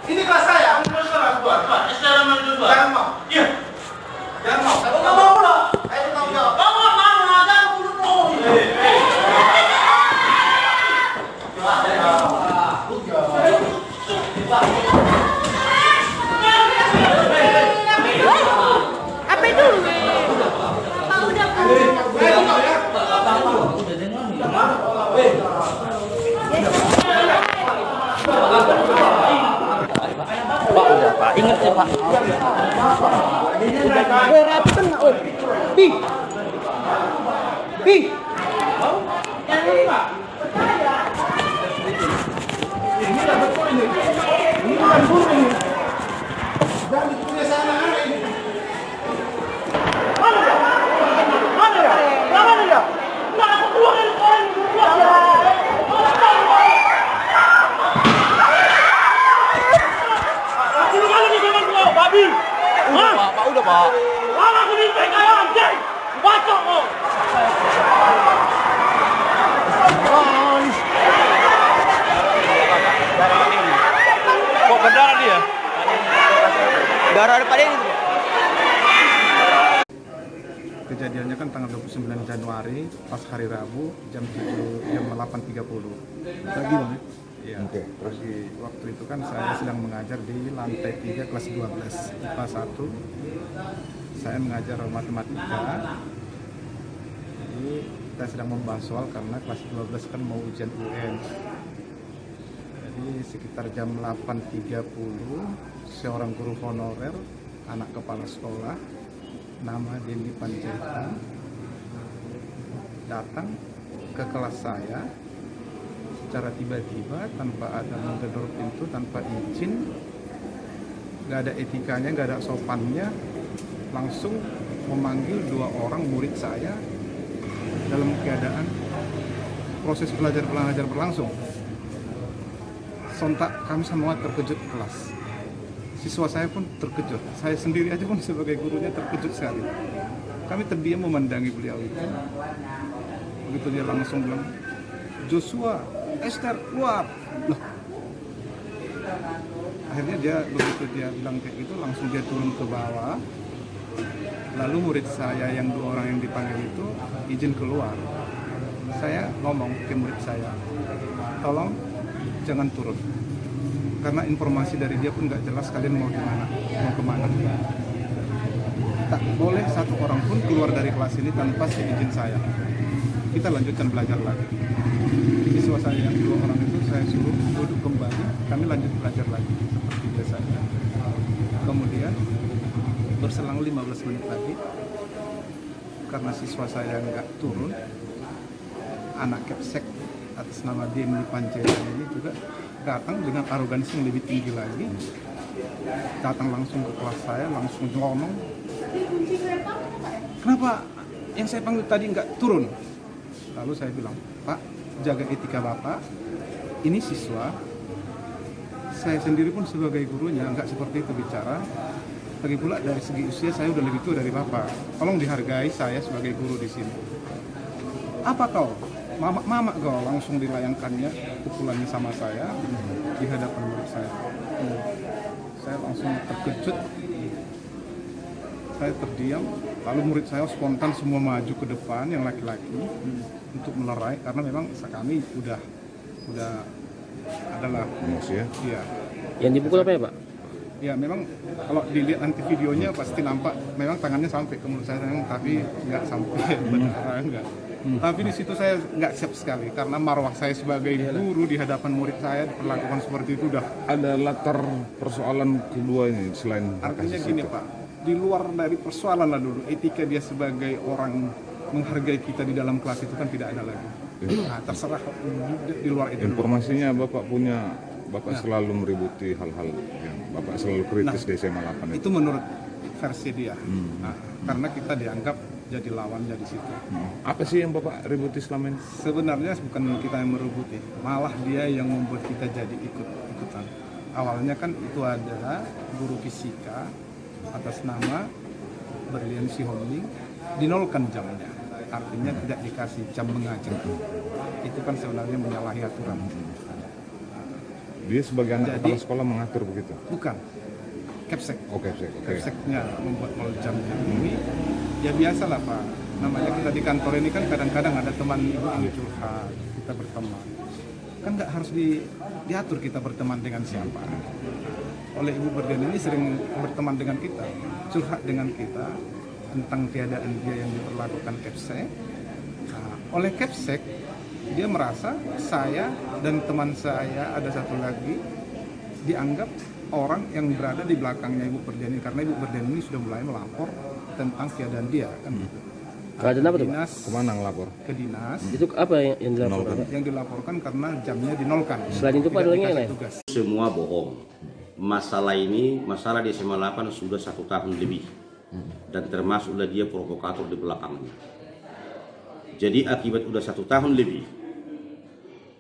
Ini kelas saya. Jangan mau. Iya. Jangan mau. Kalau nggak mau lah. Ayo tahu jawab. Kamu mau nada mulut mau. Apa itu? Pak udah Pak udah Pak, ingat ya Pak. gue rapin nggak? Pi, pi. Ini lah betul ini. Ini bukan guru ini. Dan punya anak-anak ini. Mana dia? Mana dia? Mana dia? Nah, aku keluar dari sekolah ini. Aku lu kali jangan keluar, babi. Udah Pak, udah Pak. Lama aku minta kayak anjing. Bacok kau. Kok berdarah dia? Darah depan ini tuh. Kejadiannya kan tanggal 29 Januari pas hari Rabu jam 8.30 pagi bang. Iya. Oke, Terus di waktu itu kan saya sedang mengajar di lantai 3 kelas 12 IPA 1. Saya mengajar matematika. Jadi kita sedang membahas soal karena kelas 12 kan mau ujian UN. Jadi sekitar jam 8.30 seorang guru honorer, anak kepala sekolah nama Dendi Panjaitan datang ke kelas saya secara tiba-tiba tanpa ada menggedor pintu, tanpa izin, nggak ada etikanya, nggak ada sopannya, langsung memanggil 2 orang murid saya dalam keadaan proses belajar berlangsung. Sontak kami semua terkejut kelas. Siswa saya pun terkejut. Saya sendiri aja pun sebagai gurunya terkejut sekali. Kami terdiam memandangi beliau itu. Begitu dia langsung bilang, Joshua, Esther, keluar. Loh. Akhirnya dia begitu dia bilang kayak gitu, langsung dia turun ke bawah. Lalu murid saya yang 2 orang yang dipanggil itu izin keluar. Saya ngomong ke murid saya, tolong jangan turun, karena informasi dari dia pun nggak jelas kalian mau kemana. Tak boleh 1 orang pun keluar dari kelas ini tanpa seizin saya. Kita lanjutkan belajar lagi. Siswa saya yang 2 orang itu saya suruh duduk kembali, kami lanjut belajar lagi seperti biasanya. Kemudian berselang 15 menit lagi, karena siswa saya nggak turun, anak Kepsek atas nama Dendi Panjaitan ini juga datang dengan arogansi yang lebih tinggi lagi, datang langsung ke kelas saya, langsung ngomong, kenapa yang saya panggil tadi nggak turun? Lalu saya bilang, Pak, jaga etika Bapak, ini siswa, saya sendiri pun sebagai gurunya nggak seperti itu bicara. Lagi pula dari segi usia saya udah lebih tua dari Bapak, tolong dihargai saya sebagai guru di sini. Apa kau? Mama kau, langsung dilayangkannya pukulannya sama saya di hadapan murid saya. Saya langsung terkejut, saya terdiam. Lalu murid saya spontan semua maju ke depan yang laki-laki untuk melerai, karena memang kami udah adalah ya. Iya. Yang dipukul apa ya Pak? Ya memang kalau dilihat nanti videonya pasti nampak memang tangannya sampai ke mulut saya, tapi nggak sampai berdarah, enggak. Tapi di situ saya nggak siap sekali karena marwah saya sebagai guru di hadapan murid saya diperlakukan seperti itu udah. Ada latar persoalan kedua ini selain Artinya gini Pak, di luar dari persoalan lah dulu, etika dia sebagai orang menghargai kita di dalam kelas itu kan tidak ada lagi. Nah, terserah di luar itu. Informasinya Bapak punya, Bapak selalu meributi hal-hal yang Bapak selalu kritis di SMA 8 itu menurut versi dia. Nah, karena kita dianggap jadi lawannya di situ. Apa sih yang Bapak ributi selama ini? Sebenarnya bukan kita yang merebuti, malah dia yang membuat kita jadi ikut-ikutan. Awalnya kan itu ada guru fisika atas nama Berlian Sihombing, dinolkan jamnya, artinya tidak dikasih jam mengajar. Itu kan sebenarnya menyalahi aturan. Dia sebagai anak Jadi- kepala sekolah mengatur begitu. Bukan. Kepsek. Oke, oke. Kepseknya membuat jam ini. Ya biasalah Pak. Namanya kita di kantor ini kan kadang-kadang ada teman ibu yang curhat, kita berteman. Kan nggak harus diatur kita berteman dengan siapa. Oleh Ibu Berdian ini sering berteman dengan kita, curhat dengan kita tentang keadaan dia yang diperlakukan Kepsek. Nah, oleh Kepsek, dia merasa saya dan teman saya ada satu lagi dianggap orang yang berada di belakangnya Ibu Berdian ini, karena Ibu Berdian ini sudah mulai melapor tentang keadaan dia kan gitu. Keadaan apa tuh, Pak? Dinas, Kemana ngelapor? ke dinas Itu apa yang dilakukan? yang dilaporkan karena jamnya dinolkan. Selain itu, Pak, ada Tidak lagi yang dikasih lain? tugas. Semua bohong. Masalah ini, masalah di SMA 8 sudah 1 tahun lebih. Dan termasuklah dia provokator di belakangnya. Jadi akibat udah 1 tahun lebih,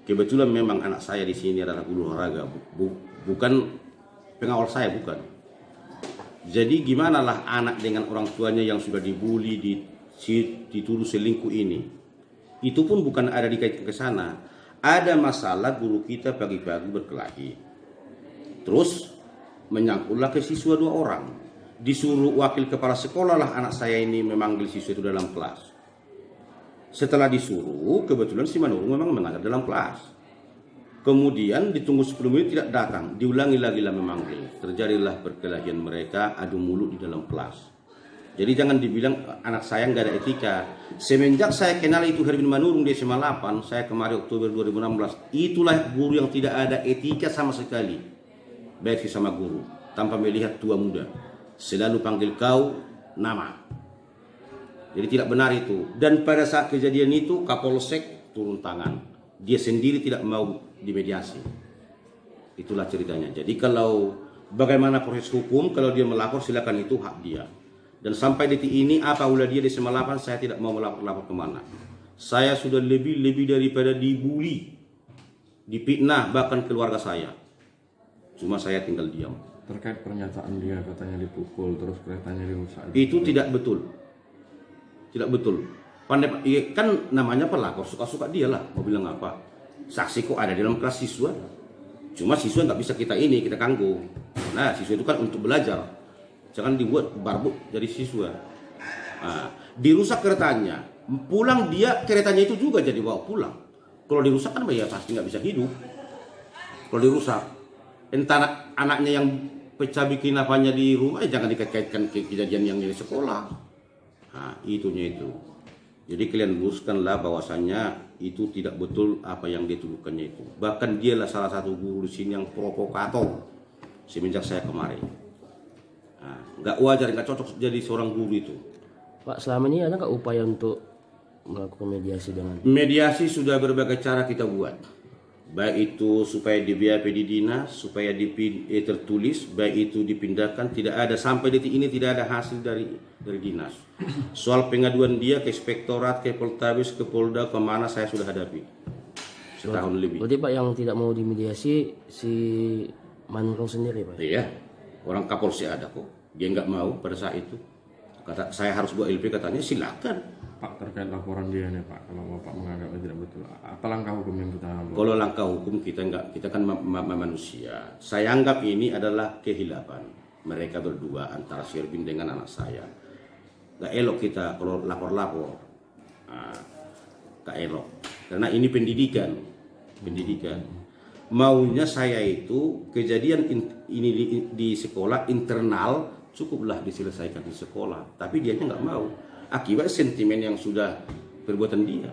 kebetulan memang anak saya di sini adalah guru olahraga, bukan pengawal saya, bukan. Jadi gimana lah anak dengan orang tuanya yang sudah dibully, dituduh selingkuh ini. Itu pun bukan ada dikaitkan ke sana. Ada masalah guru kita pagi-pagi berkelahi. Terus menyangkutlah ke siswa 2 orang. Disuruh wakil kepala sekolah lah anak saya ini memanggil siswa itu dalam kelas. Setelah disuruh, kebetulan si Manurung memang mengajar dalam kelas. Kemudian ditunggu 10 menit tidak datang, diulangi lagi lah memanggil. Terjadilah perkelahian mereka, adu mulut di dalam kelas. Jadi jangan dibilang anak saya nggak ada etika. Semenjak saya kenal itu Herwin Manurung di SMA 8, saya kemarin Oktober 2016, itulah guru yang tidak ada etika sama sekali. Baik sama guru, tanpa melihat tua muda. Selalu panggil kau nama. Jadi tidak benar itu. Dan pada saat kejadian itu Kapolsek turun tangan. Dia sendiri tidak mau dimediasi. Itulah ceritanya. Jadi kalau bagaimana proses hukum, kalau dia melapor silakan, itu hak dia. Dan sampai detik ini apa ulah dia di SMA 8, saya tidak mau melapor kemana. Saya sudah lebih daripada dibully, dipitnah bahkan keluarga saya. Cuma saya tinggal diam. Terkait pernyataan dia katanya dipukul terus keretanya dirusak. Itu tidak betul. Tidak betul. Pandai kan namanya pelapor, suka-suka dia lah mau bilang apa. Saksi kok ada di dalam kelas siswa. Cuma siswa nggak bisa kita ganggu. Nah, siswa itu kan untuk belajar. Jangan dibuat barbuk dari siswa. Nah, dirusak keretanya. Pulang dia keretanya itu juga jadi bawa pulang. Kalau dirusak kan ya pasti nggak bisa hidup. Kalau dirusak, entah anaknya yang pecah bikin apanya di rumah, jangan dikaitkan ke kejadian yang di sekolah. Nah, itunya itu. Jadi kalian luruskanlah bahwasannya itu tidak betul apa yang dituduhkannya itu. Bahkan dialah salah satu guru di sini yang provokator semenjak saya kemarin. Nah, nggak wajar, nggak cocok jadi seorang guru itu. Pak, selama ini ada nggak upaya untuk melakukan mediasi dengan? Mediasi sudah berbagai cara kita buat. Baik itu supaya di BAP di dinas, supaya tertulis, baik itu dipindahkan, tidak ada sampai detik ini tidak ada hasil dari dinas. Soal pengaduan dia ke inspektorat, ke Poltabes, ke Polda, kemana saya sudah hadapi setahun lebih. Berarti Pak yang tidak mau dimediasi si Manurung sendiri, Pak? Iya, orang Kapolsek ada kok. Dia nggak mau pada saat itu. Kata saya harus buat LP, katanya silakan. Pak, terkait laporan dia nih Pak, kalau Bapak menganggapnya tidak betul, apa langkah hukum yang kita ambil? Kalau langkah hukum kita kan manusia. Saya anggap ini adalah kehilapan mereka berdua antara Sherwin dengan anak saya. Gak elok kita kalau lapor-lapor. Nah, gak elok. Karena ini pendidikan. Maunya saya itu kejadian ini di sekolah internal cukuplah diselesaikan di sekolah. Tapi dia nggak mau. Akibat sentimen yang sudah perbuatan dia.